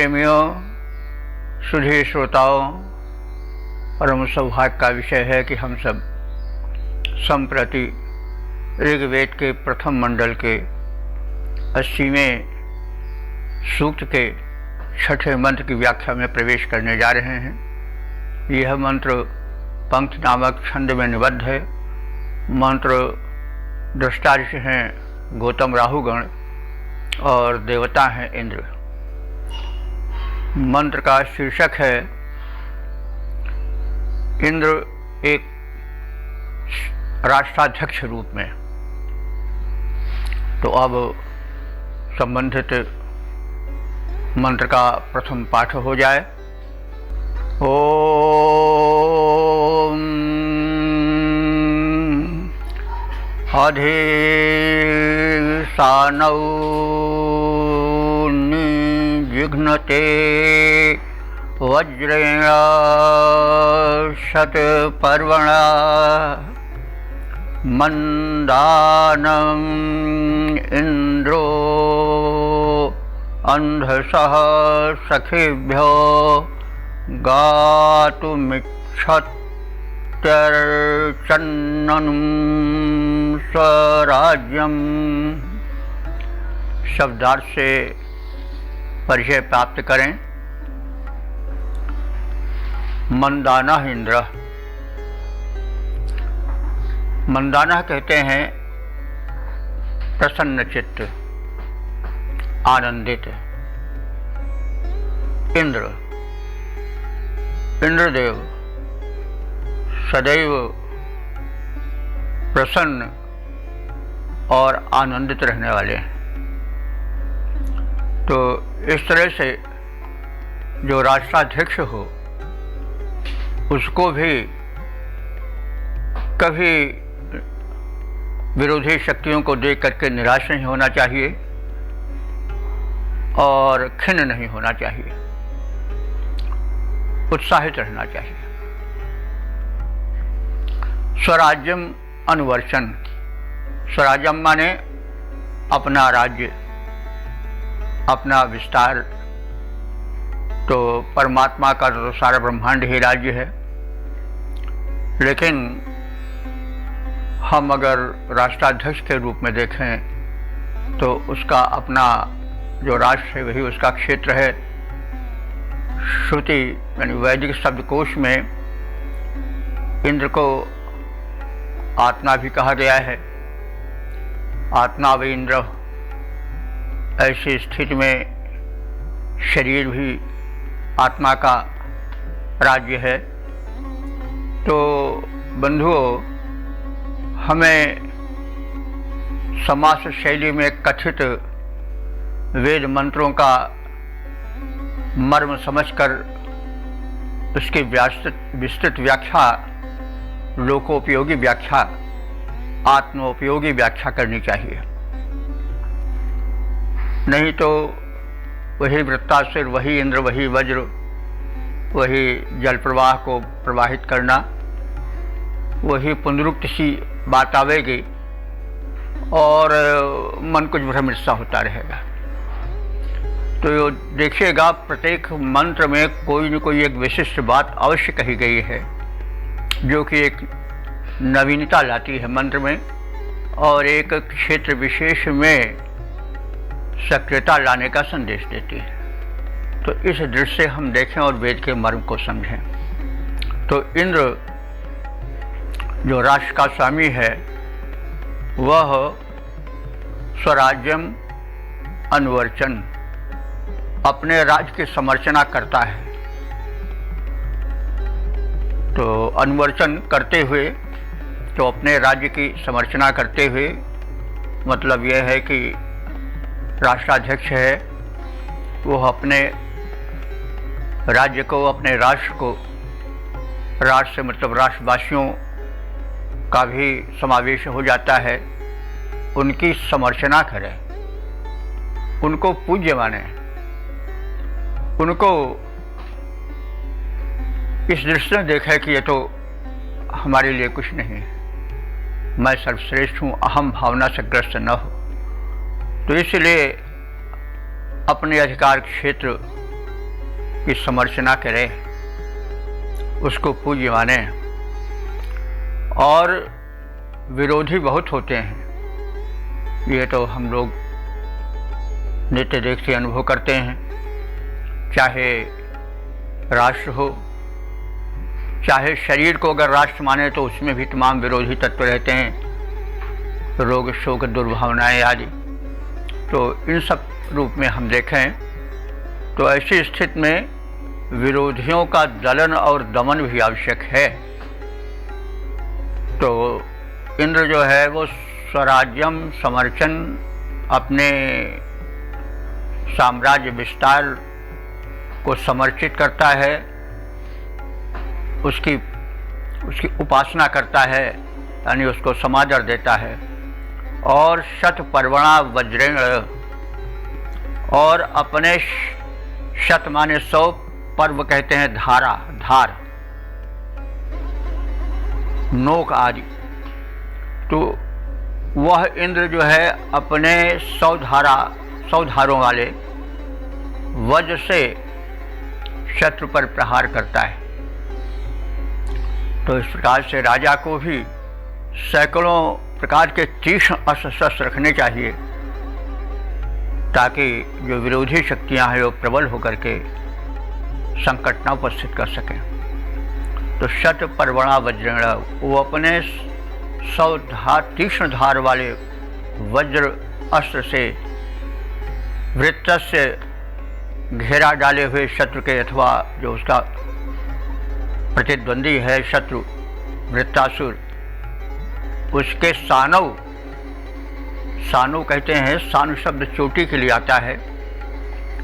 प्रेमियों, सुधी श्रोताओं, परम सौभाग्य का विषय है कि हम सब संप्रति ऋग्वेद के प्रथम मंडल के 80वें सूक्त के 6ठे मंत्र की व्याख्या में प्रवेश करने जा रहे हैं। यह मंत्र पंक्ति नामक छंद में निबद्ध है। मंत्र दृष्टा ऋषि हैं गौतम राहुगण और देवता हैं इंद्र। मंत्र का शीर्षक है इंद्र एक राष्ट्राध्यक्ष रूप में। तो अब संबंधित मंत्र का प्रथम पाठ हो जाए। ओम अधिसानौ निजिघ्नते वज्रेण शतपर्वणा मंदानं इंद्रो अंधसः सखिभ्यो गातुमिच्छत्यर्चन्नं स्वराज्यम। शब्दार्थ से परिचय प्राप्त करें। मंदाना इंद्र, मंदाना कहते हैं प्रसन्न चित्त, आनंदित। इंद्र, इंद्रदेव सदैव प्रसन्न और आनंदित रहने वाले हैं। तो इस तरह से जो राष्ट्राध्यक्ष हो उसको भी कभी विरोधी शक्तियों को देख करके निराश नहीं होना चाहिए और खिन्न नहीं होना चाहिए, उत्साहित रहना चाहिए। स्वराज्यम अनुवर्चन, स्वराज्यम माने अपना राज्य, अपना विस्तार। तो परमात्मा का तो सारा ब्रह्मांड ही राज्य है, लेकिन हम अगर राष्ट्राध्यक्ष के रूप में देखें तो उसका अपना जो राष्ट्र है वही उसका क्षेत्र है। श्रुति यानी वैदिक शब्दकोश में इंद्र को आत्मा भी कहा गया है। आत्मा व इंद्र, ऐसी स्थिति में शरीर भी आत्मा का राज्य है। तो बंधुओं, हमें समास शैली में कथित वेद मंत्रों का मर्म समझकर उसकी विस्तृत व्याख्या, लोकोपयोगी व्याख्या, आत्मोपयोगी व्याख्या करनी चाहिए। नहीं तो वही वृत्तासुर, वही इंद्र, वही वज्र, वही जल प्रवाह को प्रवाहित करना, वही पुनरुक्त सी बात आवेगी और मन कुछ भ्रमित सा होता रहेगा। तो देखिएगा, प्रत्येक मंत्र में कोई न कोई एक विशिष्ट बात अवश्य कही गई है जो कि एक नवीनता लाती है मंत्र में और एक क्षेत्र विशेष में सक्रियता लाने का संदेश देती है। तो इस दृष्टि से हम देखें और वेद के मर्म को समझें। तो इंद्र जो राष्ट्र का स्वामी है वह स्वराज्यम अनुवर्चन, अपने राज्य की समर्चना करता है। तो अनुवर्चन करते हुए, तो अपने राज्य की समर्चना करते हुए मतलब यह है कि राष्ट्राध्यक्ष है वो अपने राज्य को, अपने राष्ट्र को, राष्ट्र से मतलब राष्ट्रवासियों का भी समावेश हो जाता है, उनकी समर्चना करें, उनको पूज्य माने, उनको इस दृष्टि से देखें कि ये तो हमारे लिए कुछ नहीं है, मैं सर्वश्रेष्ठ हूँ, अहम भावना से ग्रस्त न हो। तो इसलिए अपने अधिकार क्षेत्र की समर्चना करें, उसको पूज्य माने। और विरोधी बहुत होते हैं, ये तो हम लोग नित्य देखते अनुभव करते हैं। चाहे राष्ट्र हो, चाहे शरीर को अगर राष्ट्र माने तो उसमें भी तमाम विरोधी तत्व रहते हैं, रोग शोक दुर्भावनाएं आदि। तो इन सब रूप में हम देखें तो ऐसी स्थिति में विरोधियों का दलन और दमन भी आवश्यक है। तो इंद्र जो है वो स्वराज्यम समर्चन, अपने साम्राज्य विस्तार को समर्चित करता है, उसकी उपासना करता है, यानी उसको समादर देता है। और शत पर्वणा वज्रेण, और अपने शत माने 100, पर्व कहते हैं धारा, धार, नोक आदि। तो वह इंद्र जो है अपने 100 धारों वाले वज्र से शत्रु पर प्रहार करता है। तो इस प्रकार से राजा को भी सैकड़ों प्रकार के तीक्ष्ण अस्त्र शस्त्र रखने चाहिए, ताकि जो विरोधी शक्तियां हैं वो प्रबल होकर के संकट न उपस्थित कर सकें। तो शत पर्वणा वज्रेण, वो अपने 100 तीक्ष्ण धार वाले वज्र अस्त्र से वृत्त से घेरा डाले हुए शत्रु के, अथवा जो उसका प्रतिद्वंदी है शत्रु वृत्तासुर, उसके सानव, सानु कहते हैं, सानु शब्द चोटी के लिए आता है,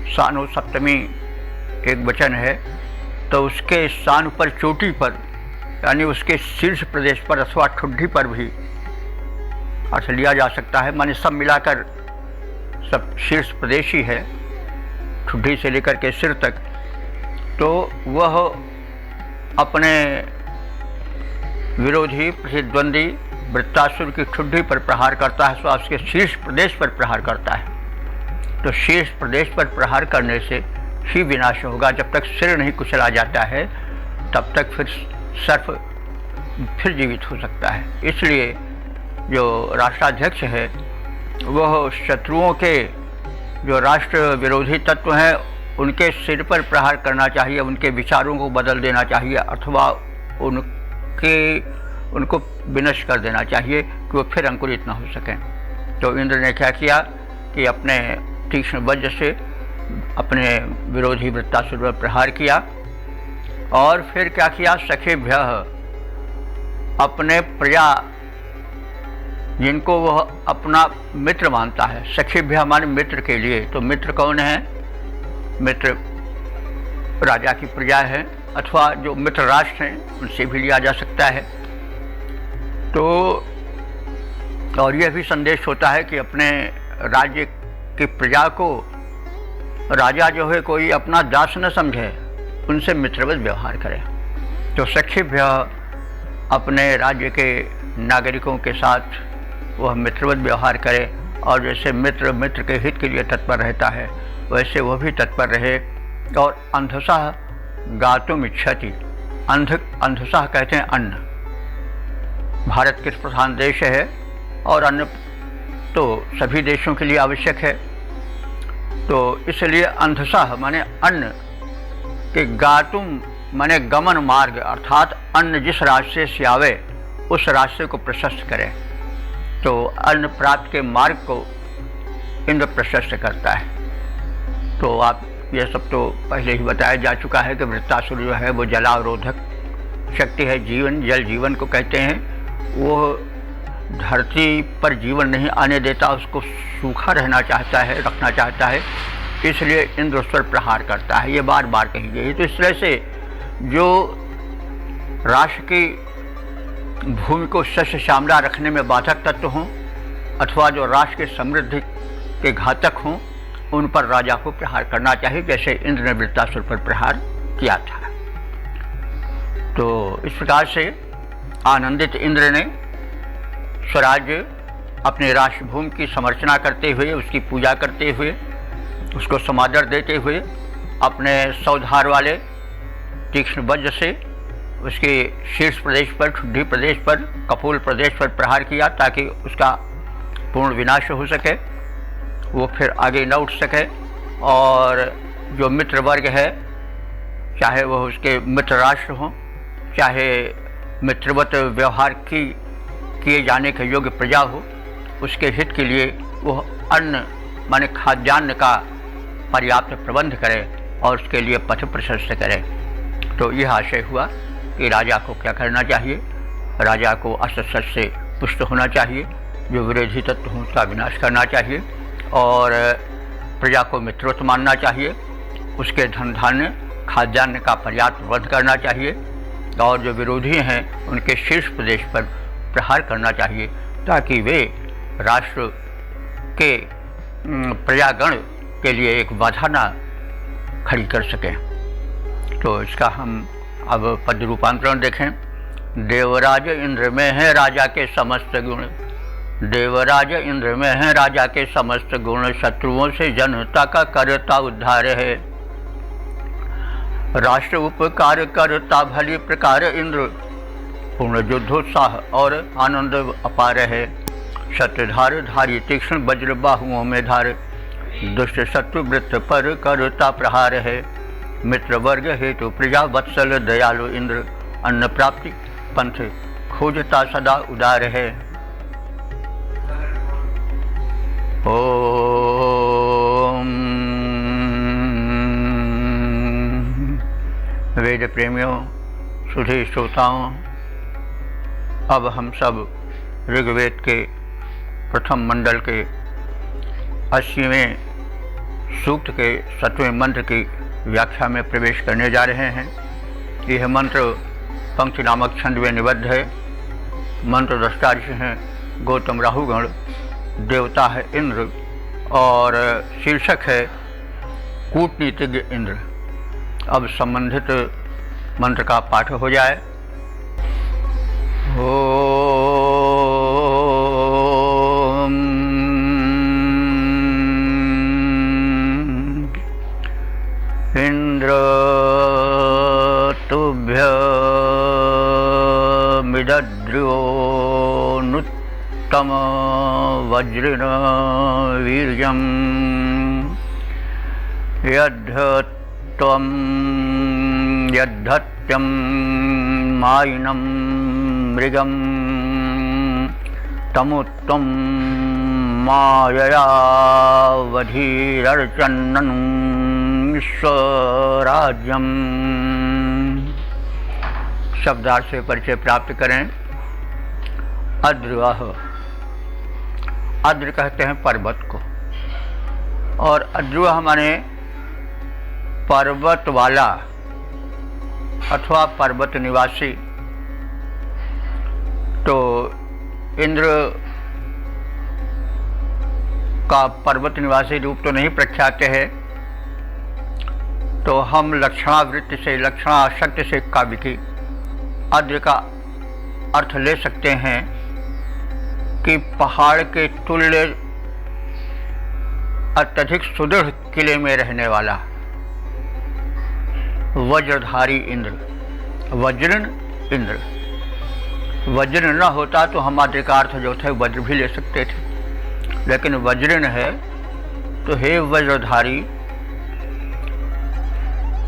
सानु सप्तमी एक वचन है। तो उसके सानु पर, चोटी पर, यानी उसके शीर्ष प्रदेश पर अथवा ठुड्डी पर भी अर्थ लिया जा सकता है। माने सब मिलाकर सब शीर्ष प्रदेश ही है, ठुड्डी से लेकर के सिर तक। तो वह अपने विरोधी प्रतिद्वंदी वृत्तासुर की ठुड्डी पर प्रहार करता है, तो उसके शीर्ष प्रदेश पर प्रहार करता है। तो शीर्ष प्रदेश पर प्रहार करने से ही विनाश होगा। जब तक सिर नहीं कुचला जाता है तब तक फिर सर्प फिर जीवित हो सकता है। इसलिए जो राष्ट्राध्यक्ष है वह शत्रुओं के, जो राष्ट्र विरोधी तत्व हैं, उनके सिर पर प्रहार करना चाहिए, उनके विचारों को बदल देना चाहिए, अथवा उनको विनष्ट कर देना चाहिए कि वो फिर अंकुरित ना हो सकें। तो इंद्र ने क्या किया कि अपने तीक्ष्ण वज्र से अपने विरोधी वृत्तासुर पर प्रहार किया। और फिर क्या किया, सखेभ्य, अपने प्रजा जिनको वह अपना मित्र मानता है, सखेभ्य हमारे मित्र के लिए। तो मित्र कौन है? मित्र राजा की प्रजा है, अथवा जो मित्र राष्ट्र हैं उनसे भी लिया जा सकता है। तो और यह भी संदेश होता है कि अपने राज्य की प्रजा को राजा जो है कोई अपना दास न समझे, उनसे मित्रवत व्यवहार करे। तो सखेभ्य अपने राज्य के नागरिकों के साथ वह मित्रवत व्यवहार करे, और जैसे मित्र के हित के लिए तत्पर रहता है वैसे वह भी तत्पर रहे। और अंधसः गातुम इच्छति, अंधसः कहते हैं अन्न। भारत कृषि प्रधान देश है और अन्न तो सभी देशों के लिए आवश्यक है। तो इसलिए अंधसः माने अन्न के, गातुम माने गमन मार्ग, अर्थात अन्न जिस रास्ते से आवे उस रास्ते को प्रशस्त करे। तो अन्न प्राप्त के मार्ग को इंद्र प्रशस्त करता है। तो आप यह सब तो पहले ही बताया जा चुका है कि वृत्तासुर जो है वो जलावरोधक शक्ति है, जीवन, जल जीवन को कहते हैं। वो धरती पर जीवन नहीं आने देता, उसको सूखा रहना चाहता है, रखना चाहता है, इसलिए इंद्र उस पर प्रहार करता है। ये बार बार कही गई। तो इस तरह से जो राष्ट्र की भूमि को शस्य श्यामला रखने में बाधक तत्व हों, अथवा जो राष्ट्र के समृद्धि के घातक हों, उन पर राजा को प्रहार करना चाहिए, जैसे इंद्र ने वृत्तासुर पर प्रहार किया था। तो इस प्रकार से आनंदित इंद्र ने स्वराज्य अपने राष्ट्रभूमि की समर्चना करते हुए, उसकी पूजा करते हुए, उसको समादर देते हुए अपने 100 धार वाले तीक्ष्ण वज्र से उसके शीर्ष प्रदेश पर, ठुड्डी प्रदेश पर, कपोल प्रदेश पर प्रहार किया ताकि उसका पूर्ण विनाश हो सके, वो फिर आगे न उठ सके। और जो मित्र वर्ग है, चाहे वह उसके मित्र राष्ट्र हों, चाहे मित्रवत व्यवहार किए जाने के योग्य प्रजा हो, उसके हित के लिए वह अन्न माने खाद्यान्न का पर्याप्त प्रबंध करे और उसके लिए पथ प्रशस्त करे। तो यह आशय हुआ कि राजा को क्या करना चाहिए। राजा को अस्त्र शस्त्र से पुष्ट होना चाहिए, जो विरोधी तत्व हों उसका विनाश करना चाहिए, और प्रजा को मित्रवत मानना चाहिए, उसके धन धान्य खाद्यान्न का पर्याप्त प्रबंध करना चाहिए, और जो विरोधी हैं उनके शीर्ष प्रदेश पर प्रहार करना चाहिए ताकि वे राष्ट्र के प्रजागण के लिए एक बाधा न खड़ी कर सकें। तो इसका हम अब पद रूपांतरण देखें। देवराज इंद्र में है राजा के समस्त गुण, देवराज इंद्र में है राजा के समस्त गुण, शत्रुओं से जनता का करता उद्धार है, राष्ट्र उपकार करता भली प्रकार इंद्र, पूर्ण युद्धोत्साह और आनंद अपार है, शत्रधार धारी तीक्ष्ण वज्र बाहुओं में धार, दुष्ट शत्रु वृत्त पर करता प्रहार है, मित्र वर्ग हेतु प्रजा वत्सल दयालु इंद्र, अन्न प्राप्ति पंथ खोजता सदा उदार है। ओम। वेद प्रेमियों, सुधी श्रोताओं, अब हम सब ऋग्वेद के प्रथम मंडल के 80वें सूक्त के 7वें मंत्र की व्याख्या में प्रवेश करने जा रहे हैं। यह मंत्र पंक्ति नामक छंद में निबद्ध है। मंत्र दृष्टा ऋषि हैं गौतम राहुगण, देवता है इंद्र, और शीर्षक है कूटनीतिज्ञ इंद्र। अब संबंधित मंत्र का पाठ हो जाए। इंद्र तुभ्यमिदद्र्योनुत्तम वज्रेण वीर्यं यद्धत्वं यद्धत्यं मायिनं मृगं तमुत्तम मायया वधीरर्चन्ननु विश्वराज्यम। शब्दार्थ से परिचय प्राप्त करें। अद्रवः, अद्र कहते हैं पर्वत को, और अद्रवः माने पर्वत वाला अथवा पर्वत निवासी। तो इंद्र का पर्वत निवासी रूप तो नहीं प्रख्यात है, तो हम लक्षणावृत्ति से, लक्षणाशक्ति से काव्य की अद्र का अर्थ ले सकते हैं कि पहाड़ के तुल्य अत्यधिक सुदृढ़ किले में रहने वाला वज्रधारी इंद्र, वज्रन इंद्र। वज्र न होता तो हम अद्र का अर्थ जो थे वज्र भी ले सकते थे, लेकिन वज्रन है तो हे वज्रधारी,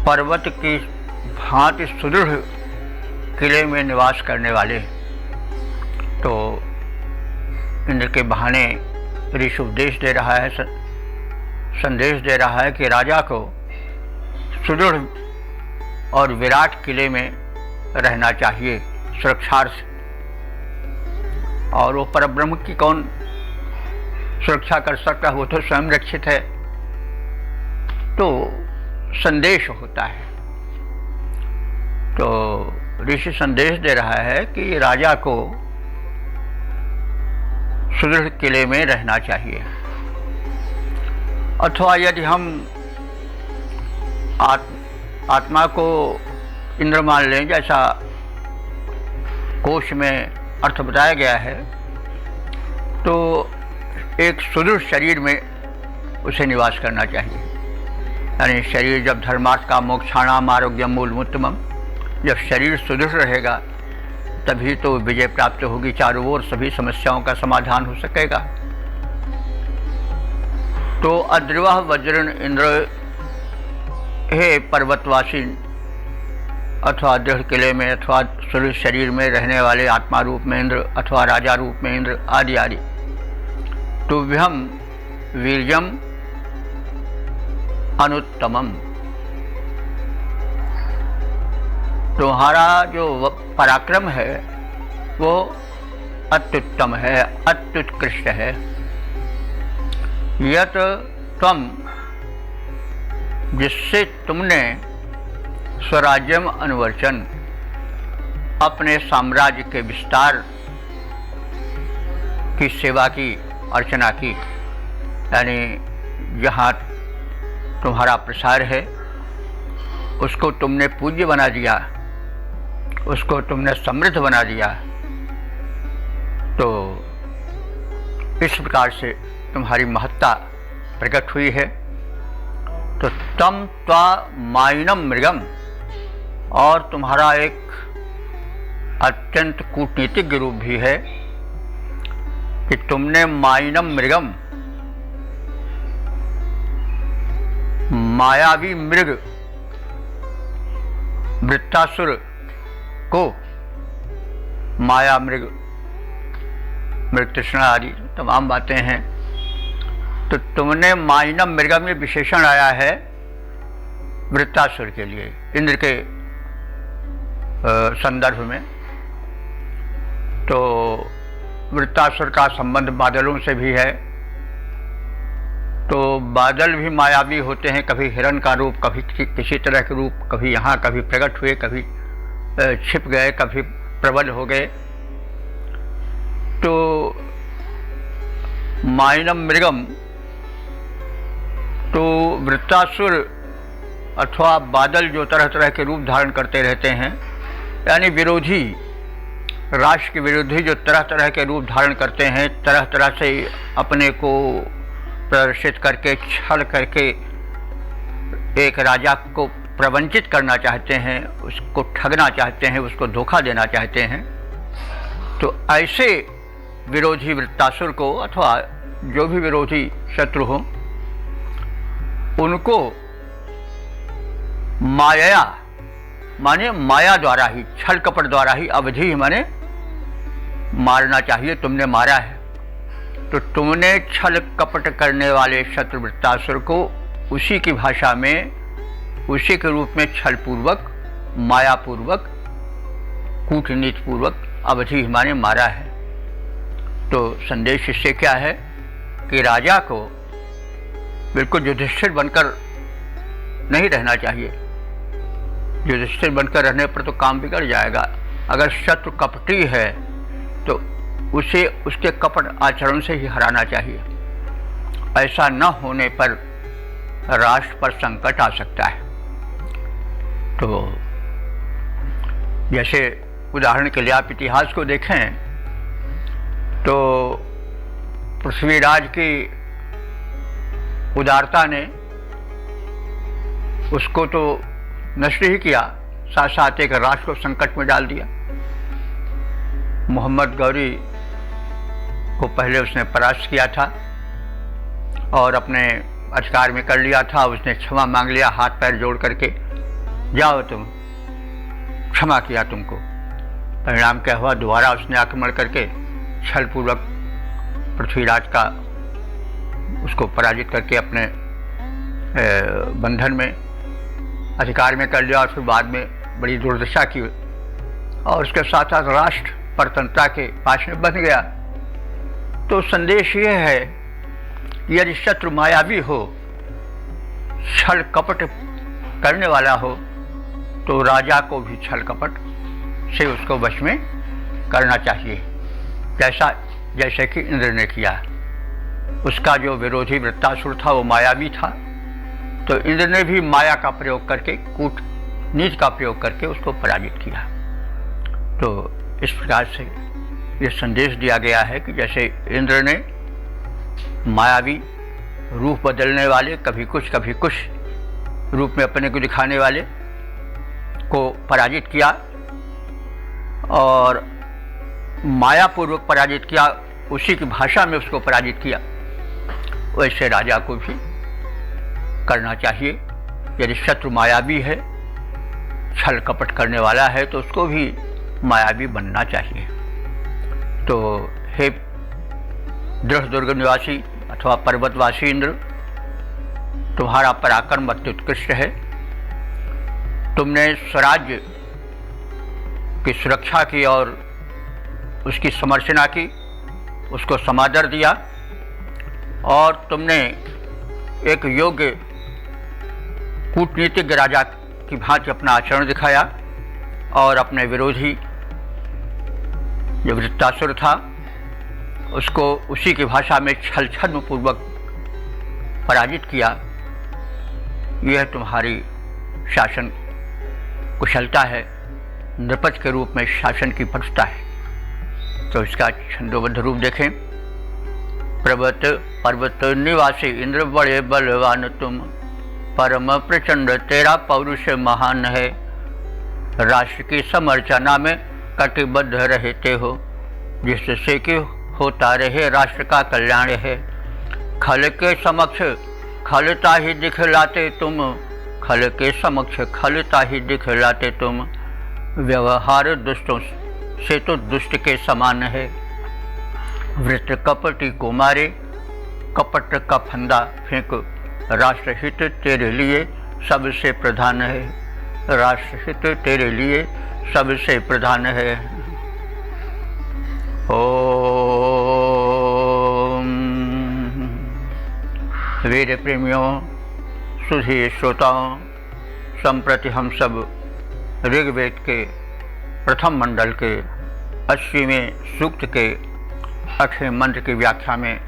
पर्वत की भांति सुदृढ़ किले में निवास करने वाले। तो इंद्र के बहाने ऋषि उपदेश दे रहा है, संदेश दे रहा है कि राजा को सुदृढ़ और विराट किले में रहना चाहिए सुरक्षार्थ, और वो परब्रह्म की कौन सुरक्षा कर सकता है, वो तो स्वयं रक्षित है। तो संदेश होता है। तो ऋषि संदेश दे रहा है कि राजा को सुदृढ़ किले में रहना चाहिए, अथवा यदि हम आत्मा को इंद्र मान लें, जैसा कोश में अर्थ बताया गया है, तो एक सुदृढ़ शरीर में उसे निवास करना चाहिए। यानी शरीर जब धर्मार्थ का मोक्षाणाम आरोग्यम मूलमुत्तमम, जब शरीर सुदृढ़ रहेगा तभी तो विजय प्राप्त होगी, चारों ओर सभी समस्याओं का समाधान हो सकेगा। तो अद्रिवः वज्रन इंद्र, हे पर्वतवासी अथवा दृढ़ किले में अथवा सुदृढ़ शरीर में रहने वाले आत्मा रूप में इंद्र अथवा राजा रूप में इंद्र आदि आदि, तुभ्यम वीर्यम अनुत्तमम, तुम्हारा जो पराक्रम है वो अत्युत्तम है, अत्युत्कृष्ट है। यत त्वम, जिससे तुमने स्वराज्यम अनुवर्चन, अपने साम्राज्य के विस्तार की सेवा की, अर्चना की, यानी जहाँ तुम्हारा प्रसार है उसको तुमने पूज्य बना दिया, उसको तुमने समृद्ध बना दिया। तो इस प्रकार से तुम्हारी महत्ता प्रकट हुई है। तो तम त्वा माइनम मृगम, और तुम्हारा एक अत्यंत कूटनीतिज्ञ रूप भी है कि तुमने माइनम मृगम, मायावी मृग वृत्तासुर को, माया मृग, मृग तृष्णा आदि तमाम बातें हैं, तो तुमने माइनम मृगम में विशेषण आया है वृत्तासुर के लिए, इंद्र के संदर्भ में। तो वृत्तासुर का संबंध बादलों से भी है। तो बादल भी मायावी होते हैं, कभी हिरण का रूप, कभी किसी तरह के रूप, कभी यहाँ कभी प्रकट हुए, कभी छिप गए, कभी प्रबल हो गए। तो माइनम मृगम, तो वृत्तासुर अथवा बादल जो तरह तरह के रूप धारण करते रहते हैं, यानी विरोधी, राष्ट्र के विरोधी जो तरह तरह के रूप धारण करते हैं, तरह तरह से अपने को प्रदर्शित करके, छल करके एक राजा को प्रवंचित करना चाहते हैं, उसको ठगना चाहते हैं, उसको धोखा देना चाहते हैं। तो ऐसे विरोधी वृत्तासुर को अथवा जो भी विरोधी शत्रु हो, उनको माया माने माया द्वारा ही, छल कपट द्वारा ही, अवधि माने मारना चाहिए। तुमने मारा है, तो तुमने छल कपट करने वाले शत्रु वृत्तासुर को उसी की भाषा में, उसी के रूप में छलपूर्वक, मायापूर्वक, कूटनीतिपूर्वक अवधि माने मारा है। तो संदेश इससे क्या है कि राजा को बिल्कुल युधिष्ठिर बनकर नहीं रहना चाहिए। युधिष्ठिर बनकर रहने पर तो काम बिगड़ जाएगा। अगर शत्रु कपटी है तो उसे उसके कपट आचरण से ही हराना चाहिए। ऐसा न होने पर राष्ट्र पर संकट आ सकता है। तो जैसे उदाहरण के लिए आप इतिहास को देखें तो पृथ्वीराज की उदारता ने उसको तो नष्ट ही किया, साथ साथ एक राष्ट्र को संकट में डाल दिया। मोहम्मद गौरी को पहले उसने परास्त किया था और अपने अधिकार में कर लिया था। उसने क्षमा मांग लिया, हाथ पैर जोड़ करके, जाओ तुम, क्षमा किया तुमको। परिणाम क्या हुआ? दोबारा उसने आक्रमण करके छलपूर्वक पृथ्वीराज का, उसको पराजित करके अपने बंधन में, अधिकार में कर लिया और फिर बाद में बड़ी दुर्दशा की और उसके साथ साथ राष्ट्र परतंत्रता के पास में बन गया। तो संदेश ये है कि यदि शत्रु मायावी हो, छल कपट करने वाला हो, तो राजा को भी छल कपट से उसको वश में करना चाहिए, जैसे कि इंद्र ने किया। उसका जो विरोधी वृत्तासुर था वो मायावी था, तो इंद्र ने भी माया का प्रयोग करके, कूटनीति का प्रयोग करके उसको पराजित किया। तो इस प्रकार से ये संदेश दिया गया है कि जैसे इंद्र ने मायावी, रूप बदलने वाले, कभी कुछ रूप में अपने को दिखाने वाले को पराजित किया और मायापूर्वक पराजित किया, उसी की भाषा में उसको पराजित किया। वैसे राजा को भी करना चाहिए। यदि शत्रु मायावी है, छल कपट करने वाला है, तो उसको भी मायावी बनना चाहिए। तो हे दृढ़ दुर्ग निवासी अथवा पर्वतवासी इंद्र, तुम्हारा पराक्रम अत्युत्कृष्ट है। तुमने स्वराज्य की सुरक्षा की और उसकी समर्चना की, उसको समादर दिया और तुमने एक योग्य कूटनीतिज्ञ राजा की भांति अपना आचरण दिखाया और अपने विरोधी जो वृत्तासुर था उसको उसी की भाषा में छल छद्म पूर्वक पराजित किया। यह तुम्हारी शासन कुशलता है, नृपति के रूप में शासन की पटुता है। तो इसका छंदोबद्ध रूप देखें। पर्वत निवासी इंद्र बड़े बलवान तुम, परम प्रचंड तेरा पौरुष महान है। राष्ट्र की समर्चना में कटिबद्ध रहते हो, जिससे कि होता रहे राष्ट्र का कल्याण है। खल के समक्ष खलता ही दिखलाते तुम, खल के समक्ष खलता ही दिखलाते तुम। व्यवहार दुष्टों से तो दुष्ट के समान है। वृत्त कपटी को मारे, कपट का फंदा फेंक। राष्ट्रहित तेरे लिए सबसे प्रधान है, राष्ट्रहित तेरे लिए सबसे प्रधान है। ओम। वीर प्रेमियों, सुधी श्रोताओं, संप्रति हम सब ऋग्वेद के प्रथम मंडल के 80वें सूक्त के 8वें मंत्र की व्याख्या में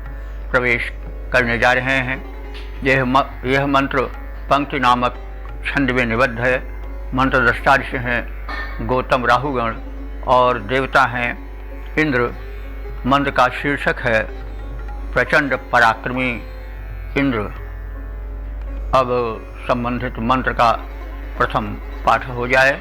प्रवेश करने जा रहे हैं। यह मंत्र पंक्ति नामक छंद में निबद्ध है। मंत्र द्रष्टा ऋषि हैं गौतम राहुगण और देवता हैं इंद्र। मंत्र का शीर्षक है प्रचंड पराक्रमी इंद्र। अब संबंधित मंत्र का प्रथम पाठ हो जाए।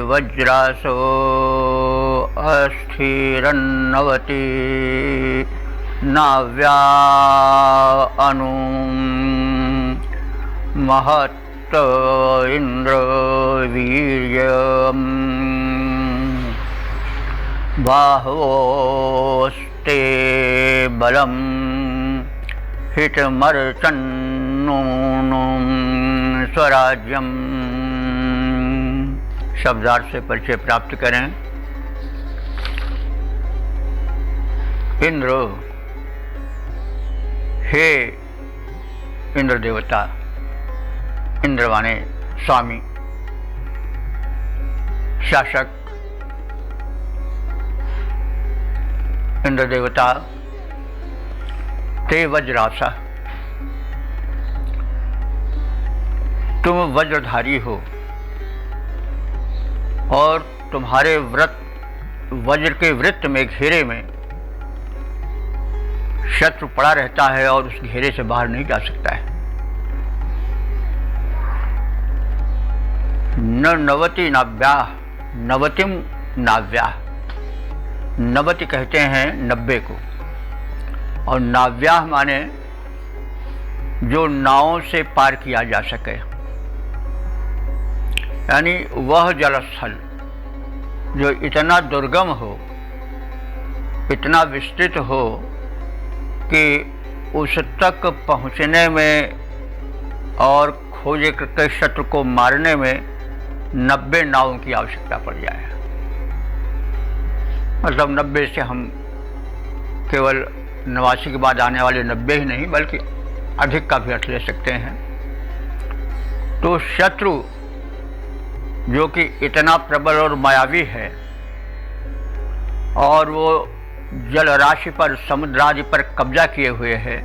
वज्रासो अस्थिरन्नवति नाव्या अनु महत् इंद्र वीर्यम् बाहुस्ते बलम् हितमर्चन्नूनुं स्वराज्यम्। शब्दार्थ से परिचय प्राप्त करें। इंद्र, हे इंद्र देवता, इंद्र माने स्वामी, शासक। इंद्र देवता ते वज्रासा, तुम वज्रधारी हो और तुम्हारे वज्र के वृत्त में, घेरे में शत्रु पड़ा रहता है और उस घेरे से बाहर नहीं जा सकता है। न नवति नाव्या, नवतिम नाव्या। नवति कहते हैं 90 को, और नाव्या माने जो नावों से पार किया जा सके, यानी वह जलस्थल जो इतना दुर्गम हो, इतना विस्तृत हो कि उस तक पहुँचने में और खोजे करके शत्रु को मारने में 90 नावों की आवश्यकता पड़ जाए। मतलब 90 से हम केवल 89 के बाद आने वाले 90 ही नहीं बल्कि अधिक का भी अर्थ ले सकते हैं। तो शत्रु जो कि इतना प्रबल और मायावी है और वो जल राशि पर, समुद्रादि पर कब्जा किए हुए है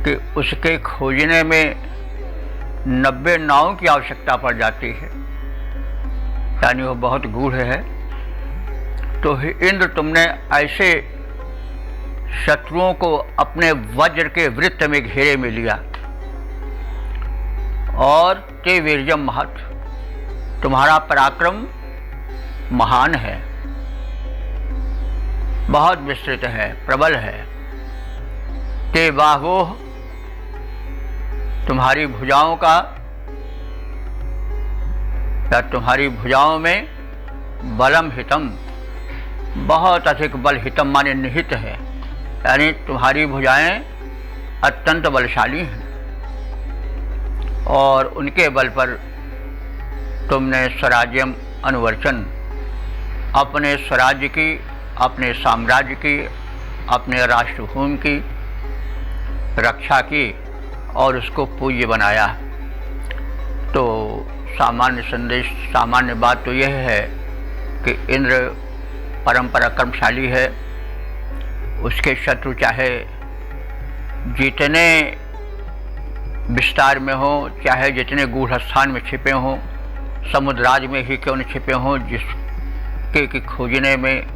कि उसके खोजने में 90 नावों की आवश्यकता पड़ जाती है, यानी वो बहुत गूढ़ है। तो हे इंद्र, तुमने ऐसे शत्रुओं को अपने वज्र के वृत्त में घेरे में लिया। और ते वीर्यम महत्, तुम्हारा पराक्रम महान है, बहुत विस्तृत है, प्रबल है। ते बाहोः, तुम्हारी भुजाओं का या तुम्हारी भुजाओं में बलम हितम, बहुत अधिक बल, हितम माने निहित है, यानी तुम्हारी भुजाएं अत्यंत बलशाली हैं और उनके बल पर तुमने स्वराज्यम अनुवर्चन, अपने स्वराज्य की, अपने साम्राज्य की, अपने राष्ट्रभूमि की रक्षा की और उसको पूज्य बनाया। तो सामान्य संदेश, सामान्य बात तो यह है कि इंद्र परम पराक्रमशाली है। उसके शत्रु चाहे जितने विस्तार में हो, चाहे जितने गूढ़ स्थान में छिपे हों, समुद्राज में ही क्यों न छिपे हों, जिसके कि खोजने में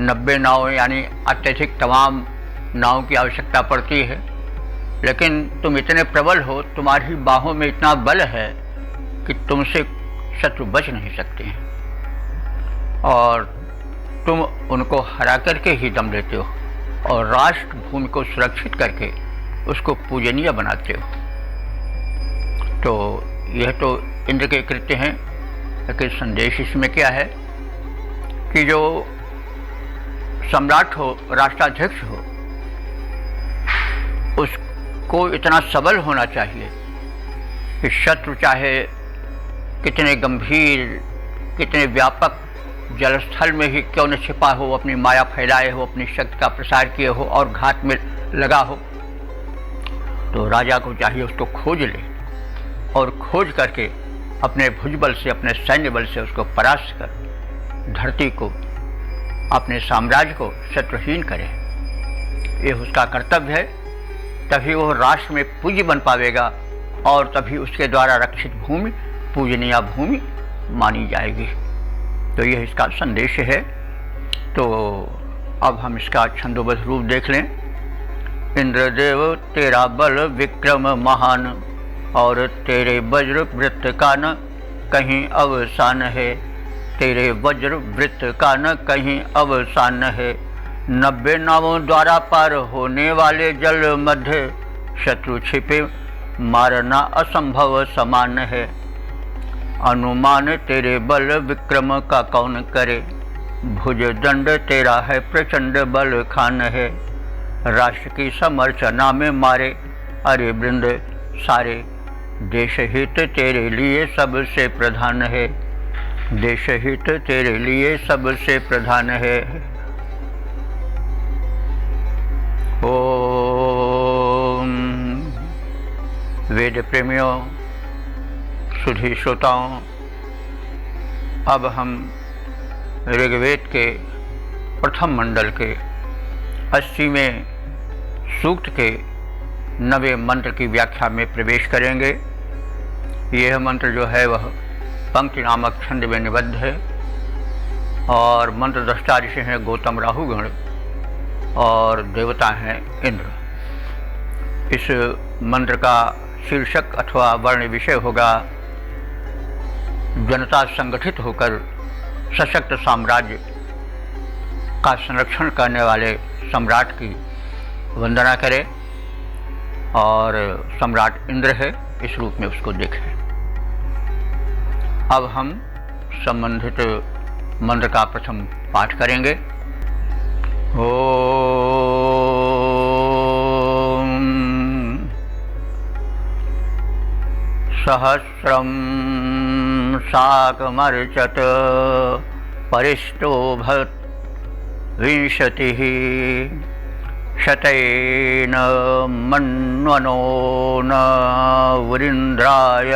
90 नाव यानी अत्यधिक तमाम नावों की आवश्यकता पड़ती है। लेकिन तुम इतने प्रबल हो, तुम्हारी बाहों में इतना बल है कि तुमसे शत्रु बच नहीं सकते हैं और तुम उनको हरा करके ही दम लेते हो और राष्ट्र भूमि को सुरक्षित करके उसको पूजनीय बनाते हो। तो यह तो इंद्र के कृत्य हैं। लेकिन संदेश इसमें क्या है कि जो सम्राट हो, राष्ट्राध्यक्ष हो, उसको इतना सबल होना चाहिए कि शत्रु चाहे कितने गंभीर, कितने व्यापक जलस्थल में ही क्यों न छिपा हो, अपनी माया फैलाए हो, अपनी शक्ति का प्रसार किए हो और घात में लगा हो, तो राजा को चाहिए उसको खोज ले और खोज करके अपने भुजबल से, अपने सैन्य बल से उसको परास्त कर धरती को, अपने साम्राज्य को शत्रुहीन करे। ये उसका कर्तव्य है। तभी वो राष्ट्र में पूज्य बन पावेगा और तभी उसके द्वारा रक्षित भूमि पूजनीय भूमि मानी जाएगी। तो यह इसका संदेश है। तो अब हम इसका छंदोबद्ध रूप देख लें। इंद्रदेव तेरा बल विक्रम महान, और तेरे वज्र वृत्त का न कहीं अवसान है। तेरे वज्र वृत्त का न कहीं अवसान है। 90 नावों द्वारा पार होने वाले जल मध्य, शत्रु छिपे मारना असंभव समान है। अनुमान तेरे बल विक्रम का कौन करे, भुज दंड तेरा है प्रचंड बल खान है। राष्ट्र की समर्चना में मारे अरे वृंद सारे, देश हित तेरे लिए सबसे प्रधान है। देश हित तेरे लिए सबसे प्रधान है। ओम। वेद प्रेमियों, सुधी श्रोताओं, अब हम ऋग्वेद के प्रथम मंडल के 80वें सूक्त के 9वें मंत्र की व्याख्या में प्रवेश करेंगे। यह मंत्र जो है वह पंक्ति नामक छंद में निबद्ध है और मंत्र दृष्टा ऋषि हैं गौतम राहुगण और देवता हैं इंद्र। इस मंत्र का शीर्षक अथवा वर्ण विषय होगा जनता संगठित होकर सशक्त साम्राज्य का संरक्षण करने वाले सम्राट की वंदना करे और सम्राट इंद्र है, इस रूप में उसको देखें। अब हम संबंधित मंत्र का प्रथम पाठ करेंगे। ओम सहस्रम शाकमर्चत परिष्टोभत विंशतिः शतेन मन्वनो न वृन्द्राय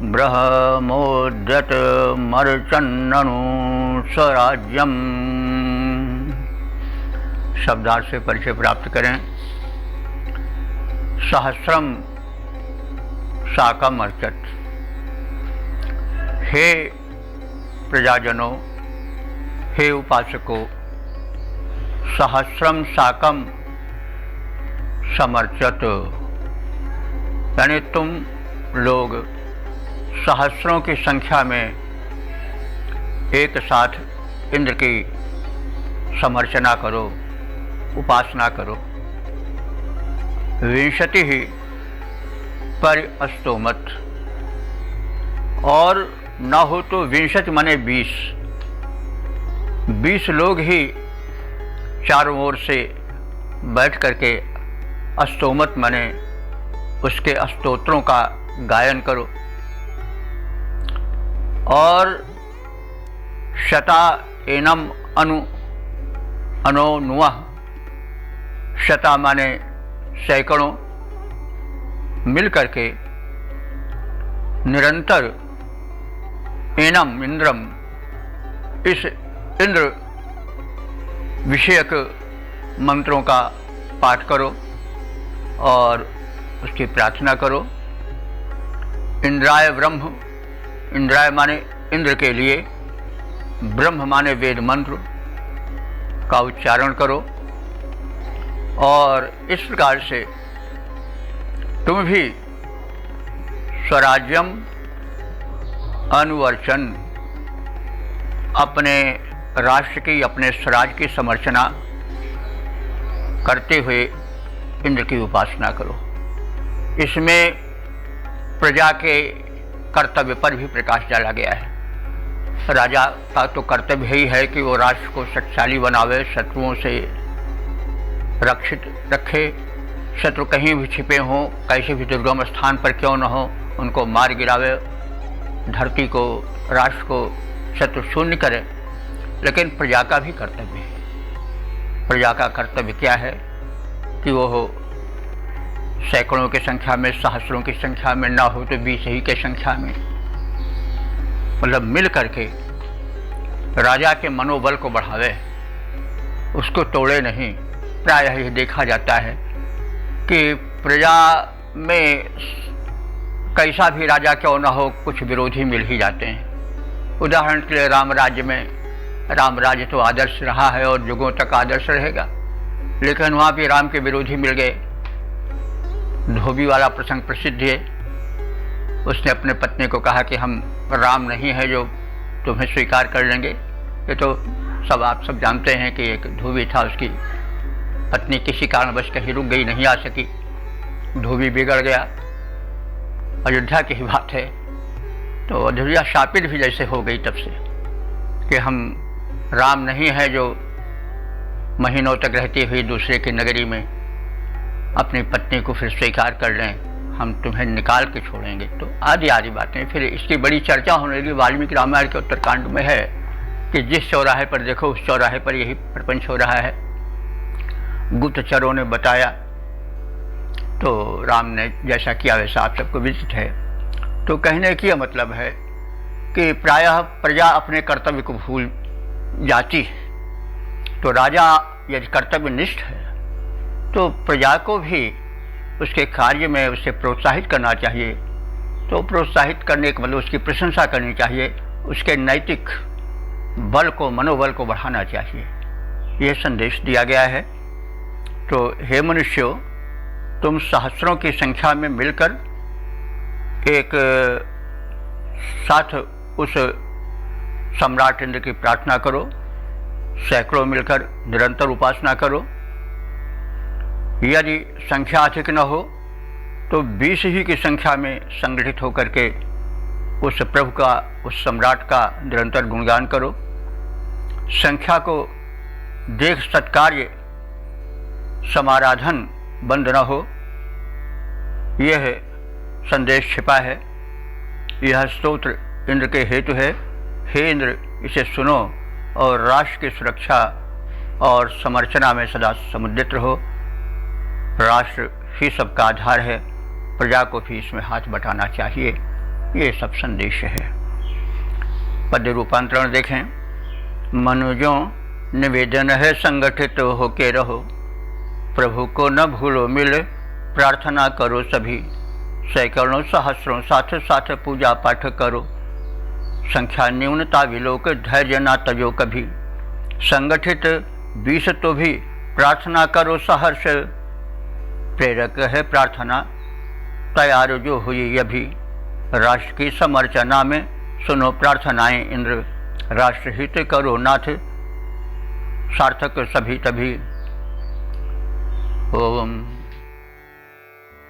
ब्रह्मोद्यत मर्चन्ननु स्वराज्यम्। शब्दार्थ से परिचय प्राप्त करें। सहस्रम साकम अर्चत। हे प्रजाजनों, हे उपासकों, सहस्रम साकम समर्चत, यानी तुम लोग सहस्रों की संख्या में एक साथ इंद्र की समर्चना करो, उपासना करो। विंशति ही पर अस्तोमत, और न हो तो विंशति माने 20 लोग ही चारों ओर से बैठ करके अस्तोमत माने उसके स्तोत्रों का गायन करो। और शता एनम अनो नुवः, शता माने सैकड़ों, मिल करके निरंतर एनम इंद्रम, इस इंद्र विषयक मंत्रों का पाठ करो और उसकी प्रार्थना करो। इंद्राय ब्रह्म, इंद्राय माने इंद्र के लिए, ब्रह्म माने वेद मंत्र का उच्चारण करो। और इस प्रकार से तुम भी स्वराज्यम अनुवर्चन, अपने राष्ट्र की, अपने स्वराज की समर्चना करते हुए इंद्र की उपासना करो। इसमें प्रजा के कर्तव्य पर भी प्रकाश डाला गया है। राजा का तो कर्तव्य ही है कि वो राष्ट्र को शक्तिशाली बनावे, शत्रुओं से रक्षित रखे। शत्रु कहीं भी छिपे हों, कैसे भी दुर्गम स्थान पर क्यों न हो, उनको मार गिरावे, धरती को, राष्ट्र को शत्रु शून्य करे। लेकिन प्रजा का भी कर्तव्य है। प्रजा का कर्तव्य क्या है कि वो हो सैकड़ों की संख्या में, सहस्रों की संख्या में, ना हो तो 20 ही की संख्या में, मतलब मिल करके राजा के मनोबल को बढ़ावे, उसको तोड़े नहीं। प्रायः यह देखा जाता है कि प्रजा में कैसा भी राजा क्यों न हो, कुछ विरोधी मिल ही जाते हैं। उदाहरण के लिए राम राज्य में, राम राज्य तो आदर्श रहा है और युगों तक आदर्श रहेगा, लेकिन वहाँ भी राम के विरोधी मिल गए। धोबी वाला प्रसंग प्रसिद्ध है। उसने अपने पत्नी को कहा कि हम राम नहीं है जो तुम्हें स्वीकार कर लेंगे। ये तो सब आप सब जानते हैं कि एक धोबी था, उसकी पत्नी किसी कारणवश कहीं रुक गई, नहीं आ सकी, धोबी बिगड़ गया। अयोध्या की ही बात है। तो अयोध्या शापित भी जैसे हो गई तब से कि हम राम नहीं है जो महीनों तक रहती हुई दूसरे की नगरी में अपनी पत्नी को फिर स्वीकार कर लें, हम तुम्हें निकाल के छोड़ेंगे। तो आदि आदि बातें। फिर इसकी बड़ी चर्चा होने लगी। वाल्मीकि रामायण के उत्तरकांड में है कि जिस चौराहे पर देखो उस चौराहे पर यही प्रपंच हो रहा है। गुप्तचरों ने बताया तो राम ने जैसा किया वैसा आप सबको विदित है। तो कहने की यह मतलब है कि प्रायः प्रजा अपने कर्तव्य को भूल जाती है। तो राजा यदि कर्तव्यनिष्ठ है तो प्रजा को भी उसके कार्य में उसे प्रोत्साहित करना चाहिए। तो प्रोत्साहित करने के मतलब उसकी प्रशंसा करनी चाहिए, उसके नैतिक बल को, मनोबल को बढ़ाना चाहिए। यह संदेश दिया गया है। तो हे मनुष्यों, तुम सहस्रों की संख्या में मिलकर एक साथ उस सम्राट इंद्र की प्रार्थना करो, सैकड़ों मिलकर निरंतर उपासना करो। यदि संख्या अधिक न हो तो 20 ही की संख्या में संगठित होकर के उस प्रभु का, उस सम्राट का निरंतर गुणगान करो। संख्या को देख सत्कार्य समाराधन बंद न हो, यह संदेश छिपा है। यह स्तोत्र इंद्र के हेतु है। हे इंद्र, इसे सुनो और राष्ट्र की सुरक्षा और समर्चना में सदा समुद्रित रहो। राष्ट्र ही सबका आधार है, प्रजा को भी इसमें हाथ बटाना चाहिए। ये सब संदेश है। पद्य रूपांतरण देखें। मनुजों निवेदन है, संगठित होके रहो, प्रभु को न भूलो मिल, प्रार्थना करो सभी, सैकड़ों सहस्रों साथ साथ पूजा पाठ करो। संख्या न्यूनता विलोक धैर्य ना तजो कभी। संगठित 20 तो भी प्रार्थना करो सहर्ष। प्रेरक है प्रार्थना तैयार जो हुई अभी। राष्ट्र की समर्चना में सुनो प्रार्थनाएं इंद्र। राष्ट्रहित करो नाथ सार्थक सभी तभी। ओम